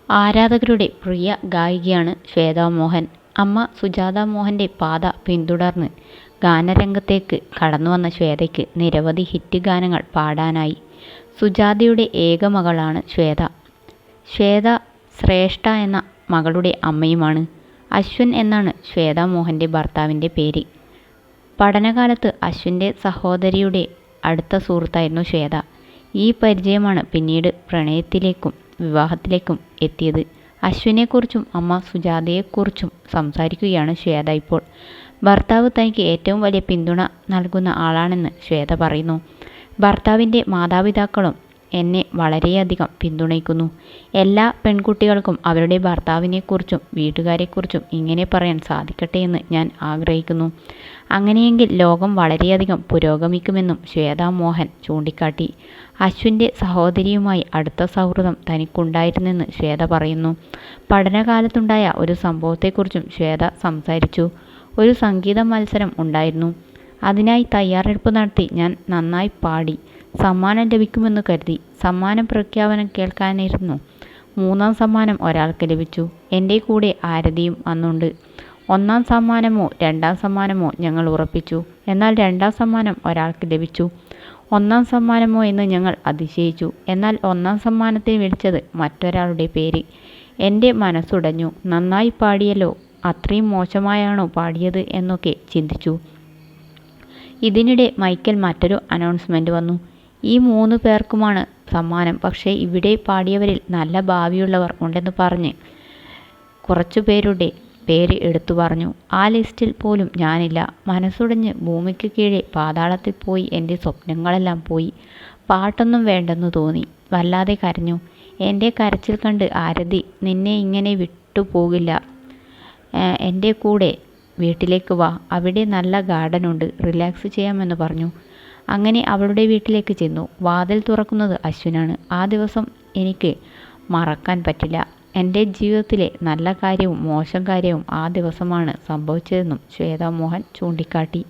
ആരാധകരുടെ പ്രിയ ഗായികയാണ് ശ്വേതാ മോഹൻ. അമ്മ സുജാത മോഹൻ്റെ പാത പിന്തുടർന്ന് ഗാനരംഗത്തേക്ക് കടന്നുവന്ന ശ്വേതയ്ക്ക് നിരവധി ഹിറ്റ് ഗാനങ്ങൾ പാടാനായി. സുജാതയുടെ ഏക മകളാണ് ശ്വേത. ശ്വേത ശ്രേഷ്ഠ എന്ന മകളുടെ അമ്മയുമാണ്. അശ്വിൻ എന്നാണ് ശ്വേതാ മോഹൻ്റെ ഭർത്താവിൻ്റെ പേര്. പഠനകാലത്ത് അശ്വിൻ്റെ സഹോദരിയുടെ അടുത്ത സുഹൃത്തായിരുന്നു ശ്വേത. ഈ പരിചയമാണ് പിന്നീട് പ്രണയത്തിലേക്കും വിവാഹത്തിലേക്കും എത്തിയത്. അശ്വിനെക്കുറിച്ചും അമ്മ സുജാതയെക്കുറിച്ചും സംസാരിക്കുകയാണ് ശ്വേത ഇപ്പോൾ. ഭർത്താവ് തനിക്ക് ഏറ്റവും വലിയ പിന്തുണ നൽകുന്ന ആളാണെന്ന് ശ്വേത പറയുന്നു. ഭർത്താവിൻ്റെ മാതാപിതാക്കളും എന്നെ വളരെയധികം പിന്തുണയ്ക്കുന്നു. എല്ലാ പെൺകുട്ടികൾക്കും അവരുടെ ഭർത്താവിനെക്കുറിച്ചും വീട്ടുകാരെക്കുറിച്ചും ഇങ്ങനെ പറയാൻ സാധിക്കട്ടെ എന്ന് ഞാൻ ആഗ്രഹിക്കുന്നു. അങ്ങനെയെങ്കിൽ ലോകം വളരെയധികം പുരോഗമിക്കുമെന്നും ശ്വേതാ മോഹൻ ചൂണ്ടിക്കാട്ടി. അശ്വിൻ്റെ സഹോദരിയുമായി അടുത്ത സൗഹൃദം തനിക്കുണ്ടായിരുന്നെന്ന് ശ്വേത പറയുന്നു. പഠനകാലത്തുണ്ടായ ഒരു സംഭവത്തെക്കുറിച്ചും ശ്വേത സംസാരിച്ചു. ഒരു സംഗീത മത്സരം ഉണ്ടായിരുന്നു. അതിനായി തയ്യാറെടുപ്പ് നടത്തി ഞാൻ നന്നായി പാടി. സമ്മാനം ലഭിക്കുമെന്ന് കരുതി. സമ്മാന പ്രഖ്യാപനം കേൾക്കാനിരുന്നു. 3ാം സമ്മാനം ഒരാൾക്ക് ലഭിച്ചു. എൻ്റെ കൂടെ ആരതിയും അന്നുണ്ട്. 1ാം സമ്മാനമോ 2ാം സമ്മാനമോ ഞങ്ങൾ ഉറപ്പിച്ചു. എന്നാൽ 2ാം സമ്മാനം ഒരാൾക്ക് ലഭിച്ചു. 1ാം സമ്മാനമോ എന്ന് ഞങ്ങൾ അതിശയിച്ചു. എന്നാൽ 1ാം സമ്മാനത്തിന് വിളിച്ചത് മറ്റൊരാളുടെ പേര്. എൻ്റെ മനസ്സുടഞ്ഞു. നന്നായി പാടിയല്ലോ, അത്രയും മോശമായാണോ പാടിയത് എന്നൊക്കെ ചിന്തിച്ചു. ഇതിനിടെ മൈക്കിൽ മറ്റൊരു അനൗൺസ്മെൻറ്റ് വന്നു. ഈ 3 പേർക്കുമാണ് സമ്മാനം. പക്ഷേ ഇവിടെ പാടിയവരിൽ നല്ല ഭാവിയുള്ളവർ ഉണ്ടെന്ന് പറഞ്ഞ് കുറച്ചു പേരുടെ പേര് എടുത്തു പറഞ്ഞു. ആ ലിസ്റ്റിൽ പോലും ഞാനില്ല. മനസ്സുടഞ്ഞ് ഭൂമിക്ക് കീഴെ പാതാളത്തിൽ പോയി. എൻ്റെ സ്വപ്നങ്ങളെല്ലാം പോയി. പാട്ടൊന്നും വേണ്ടെന്ന് തോന്നി. വല്ലാതെ കരഞ്ഞു. എൻ്റെ കരച്ചിൽ കണ്ട് ആരതി നിന്നെ ഇങ്ങനെ വിട്ടുപോകില്ല, എൻ്റെ കൂടെ വീട്ടിലേക്ക് വാ, അവിടെ നല്ല ഗാർഡനുണ്ട്, റിലാക്സ് ചെയ്യാമെന്ന് പറഞ്ഞു. അങ്ങനെ അവളുടെ വീട്ടിലേക്ക് ചെന്നു. വാതിൽ തുറക്കുന്നത് അശ്വിനാണ്. ആ ദിവസം എനിക്ക് മറക്കാൻ പറ്റില്ല. എൻ്റെ ജീവിതത്തിലെ നല്ല കാര്യവും മോശം കാര്യവും ആ ദിവസമാണ് സംഭവിച്ചതെന്നും ശ്വേതാ മോഹൻ ചൂണ്ടിക്കാട്ടി.